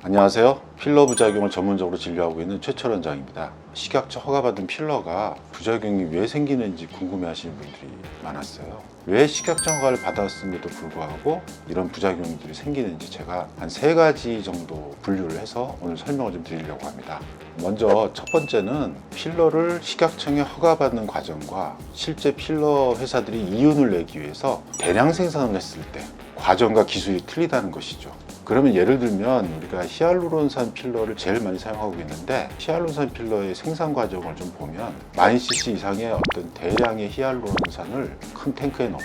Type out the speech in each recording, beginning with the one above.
안녕하세요. 필러 부작용을 전문적으로 진료하고 있는 최철 원장입니다. 식약처 허가받은 필러가 부작용이 왜 생기는지 궁금해하시는 분들이 많았어요. 왜 식약처 허가를 받았음에도 불구하고 이런 부작용들이 생기는지 제가 한 3가지 정도 분류를 해서 오늘 설명을 좀 드리려고 합니다. 먼저 첫 번째는 필러를 식약청에 허가받는 과정과 실제 필러 회사들이 이윤을 내기 위해서 대량 생산을 했을 때 과정과 기술이 틀리다는 것이죠. 그러면 예를 들면 우리가 히알루론산 필러를 제일 많이 사용하고 있는데, 히알루론산 필러의 생산 과정을 좀 보면 10,000cc 이상의 어떤 대량의 히알루론산을 큰 탱크에 넣고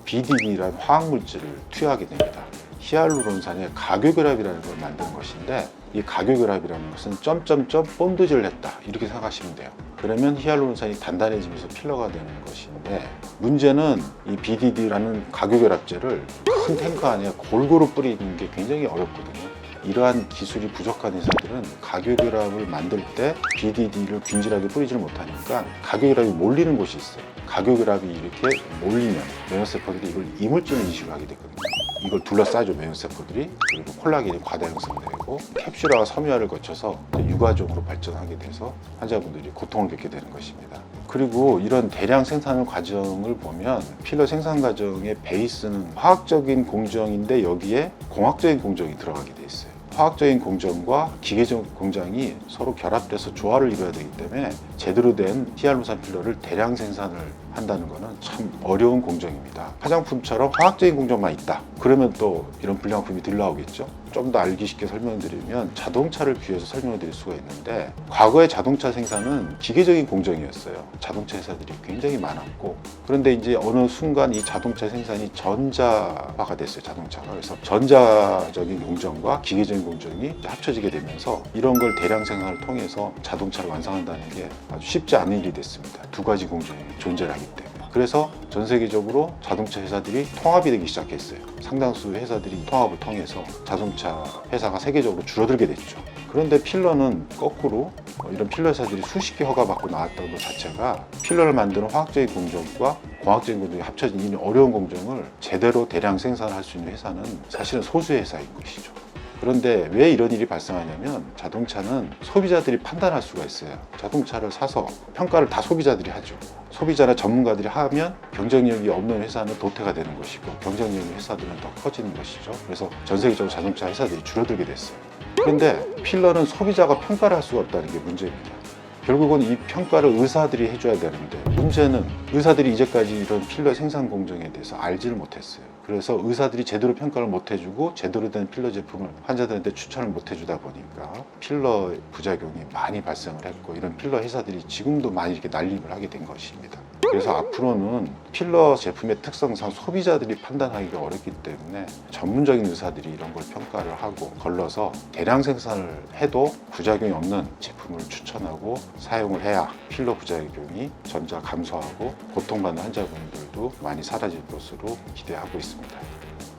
BDD라는 화학물질을 투여하게 됩니다. 히알루론산의 가교결합이라는 걸 만드는 것인데, 이 가교결합이라는 것은 점점점 본드질을 했다 이렇게 생각하시면 돼요. 그러면 히알루론산이 단단해지면서 필러가 되는 것인데, 문제는 이 BDD라는 가교결합제를 큰 탱크 안에 골고루 뿌리는 게 굉장히 어렵거든요. 이러한 기술이 부족한 회사들은 가교결합을 만들 때 BDD를 균질하게 뿌리지를 못하니까 가교결합이 몰리는 곳이 있어요. 가교결합이 이렇게 몰리면 메가세포들이 이걸 이물질을 인식을 하게 되거든요. 이걸 둘러싸죠, 메가세포들이. 그리고 콜라겐이 과다 형성되고 캡슐화와 섬유화를 거쳐서 유가종으로 발전하게 돼서 환자분들이 고통을 겪게 되는 것입니다. 그리고 이런 대량 생산 과정을 보면 필러 생산 과정의 베이스는 화학적인 공정인데 여기에 공학적인 공정이 들어가게 돼 있어요. 화학적인 공정과 기계적 공정이 서로 결합돼서 조화를 이루어야 되기 때문에 제대로 된 히알루론산 필러를 대량 생산을 한다는 것은 참 어려운 공정입니다. 화장품처럼 화학적인 공정만 있다, 그러면 또 이런 불량품이 들 나오겠죠. 좀 더 알기 쉽게 설명드리면 자동차를 비유해서 설명을 드릴 수가 있는데, 과거의 자동차 생산은 기계적인 공정이었어요. 자동차 회사들이 굉장히 많았고, 그런데 이제 어느 순간 이 자동차 생산이 전자화가 됐어요, 자동차가. 그래서 전자적인 공정과 기계적인 공정이 합쳐지게 되면서 이런 걸 대량 생산을 통해서 자동차를 완성한다는 게 아주 쉽지 않은 일이 됐습니다. 두 가지 공정이 존재를 하기 때문에. 그래서 전 세계적으로 자동차 회사들이 통합이 되기 시작했어요. 상당수 회사들이 통합을 통해서 자동차 회사가 세계적으로 줄어들게 됐죠. 그런데 필러는 거꾸로 이런 필러 회사들이 수십 개 허가받고 나왔다는 것 자체가 필러를 만드는 화학적인 공정과 공학적인 공정이 합쳐진 이 어려운 공정을 제대로 대량 생산할 수 있는 회사는 사실은 소수의 회사인 것이죠. 그런데 왜 이런 일이 발생하냐면, 자동차는 소비자들이 판단할 수가 있어요. 자동차를 사서 평가를 다 소비자들이 하죠. 소비자나 전문가들이 하면 경쟁력이 없는 회사는 도태가 되는 것이고, 경쟁력 있는 회사들은 더 커지는 것이죠. 그래서 전 세계적으로 자동차 회사들이 줄어들게 됐어요. 그런데 필러는 소비자가 평가를 할 수가 없다는 게 문제입니다. 결국은 이 평가를 의사들이 해줘야 되는데, 문제는 의사들이 이제까지 이런 필러 생산 공정에 대해서 알지를 못했어요. 그래서 의사들이 제대로 평가를 못 해주고 제대로 된 필러 제품을 환자들한테 추천을 못 해주다 보니까 필러 부작용이 많이 발생을 했고, 이런 필러 회사들이 지금도 많이 이렇게 난립을 하게 된 것입니다. 그래서 앞으로는 필러 제품의 특성상 소비자들이 판단하기가 어렵기 때문에 전문적인 의사들이 이런 걸 평가를 하고 걸러서 대량 생산을 해도 부작용이 없는 제품을 추천하고 사용을 해야 필러 부작용이 점차 감소하고 고통받는 환자분들도 많이 사라질 것으로 기대하고 있습니다.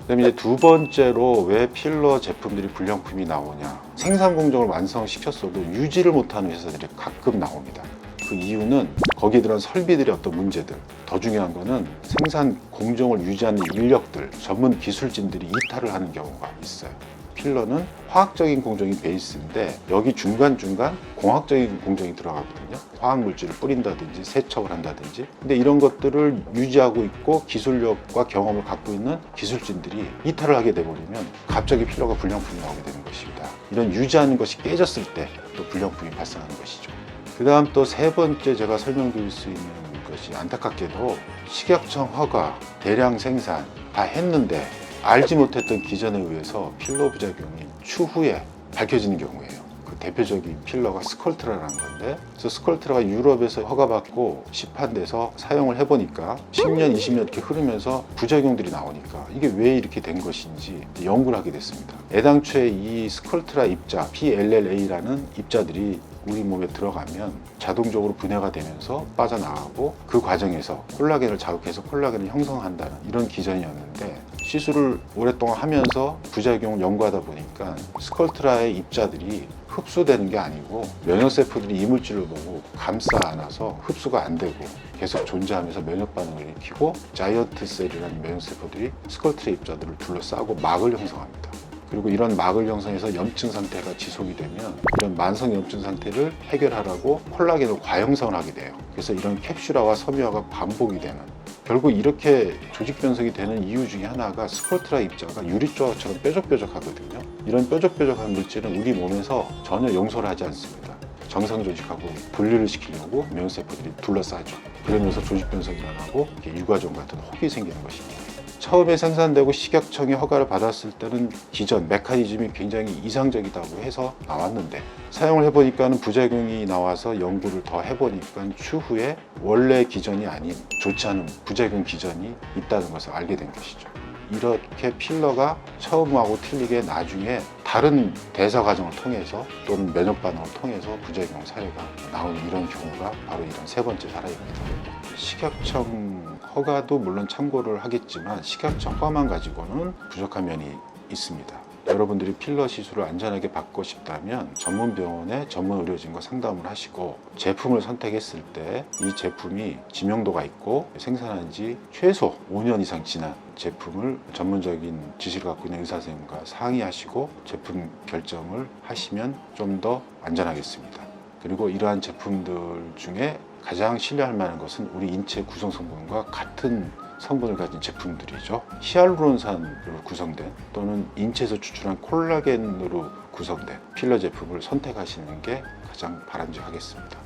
그다음에 이제 두 번째로 왜 필러 제품들이 불량품이 나오냐, 생산 공정을 완성시켰어도 유지를 못하는 회사들이 가끔 나옵니다. 그 이유는 거기에 들어간 설비들의 어떤 문제들, 더 중요한 거는 생산 공정을 유지하는 인력들, 전문 기술진들이 이탈을 하는 경우가 있어요. 필러는 화학적인 공정이 베이스인데 여기 중간중간 공학적인 공정이 들어가거든요. 화학물질을 뿌린다든지 세척을 한다든지. 근데 이런 것들을 유지하고 있고 기술력과 경험을 갖고 있는 기술진들이 이탈을 하게 돼버리면 갑자기 필러가 불량품이 나오게 되는 것입니다. 이런 유지하는 것이 깨졌을 때 또 불량품이 발생하는 것이죠. 그 다음 또 세 번째 제가 설명드릴 수 있는 것이, 안타깝게도 식약청 허가, 대량 생산 다 했는데 알지 못했던 기전에 의해서 필러 부작용이 추후에 밝혀지는 경우예요. 그 대표적인 필러가 스컬트라라는 건데, 그래서 스컬트라가 유럽에서 허가받고 시판돼서 사용을 해보니까 10년, 20년 이렇게 흐르면서 부작용들이 나오니까 이게 왜 이렇게 된 것인지 연구를 하게 됐습니다. 애당초에 이 스컬트라 입자, PLLA라는 입자들이 우리 몸에 들어가면 자동적으로 분해가 되면서 빠져나가고, 그 과정에서 콜라겐을 자극해서 콜라겐을 형성한다는 이런 기전이었는데, 시술을 오랫동안 하면서 부작용을 연구하다 보니까 스컬트라의 입자들이 흡수되는 게 아니고 면역세포들이 이물질을 보고 감싸 안아서 흡수가 안 되고 계속 존재하면서 면역 반응을 일으키고, 자이언트 셀이라는 면역세포들이 스컬트라 입자들을 둘러싸고 막을 형성합니다. 그리고 이런 막을 형성해서 염증 상태가 지속이 되면 이런 만성 염증 상태를 해결하라고 콜라겐을 과형성을 하게 돼요. 그래서 이런 캡슐화와 섬유화가 반복이 되는, 결국 이렇게 조직 변성이 되는 이유 중에 하나가 스포트라 입자가 유리조각처럼 뾰족뾰족하거든요. 이런 뾰족뾰족한 물질은 우리 몸에서 전혀 용서를 하지 않습니다. 정상 조직하고 분리를 시키려고 면세포들이 둘러싸죠. 그러면서 조직 변성이 일어나고 유가종 같은 혹이 생기는 것입니다. 처음에 생산되고 식약청이 허가를 받았을 때는 기전 메커니즘이 굉장히 이상적이다고 해서 나왔는데, 사용을 해보니까는 부작용이 나와서 연구를 더 해보니까 추후에 원래 기전이 아닌 좋지 않은 부작용 기전이 있다는 것을 알게 된 것이죠. 이렇게 필러가 처음하고 틀리게 나중에 다른 대사 과정을 통해서 또는 면역 반응을 통해서 부작용 사례가 나오는 이런 경우가 바로 이런 세 번째 사례입니다. 식약청 허가도 물론 참고를 하겠지만 식약청 허가만 가지고는 부족한 면이 있습니다. 여러분들이 필러 시술을 안전하게 받고 싶다면 전문 병원의 전문 의료진과 상담을 하시고, 제품을 선택했을 때 이 제품이 지명도가 있고 생산한 지 최소 5년 이상 지난 제품을 전문적인 지식을 갖고 있는 의사 선생님과 상의하시고 제품 결정을 하시면 좀 더 안전하겠습니다. 그리고 이러한 제품들 중에 가장 신뢰할 만한 것은 우리 인체 구성 성분과 같은 성분을 가진 제품들이죠. 히알루론산으로 구성된 또는 인체에서 추출한 콜라겐으로 구성된 필러 제품을 선택하시는 게 가장 바람직하겠습니다.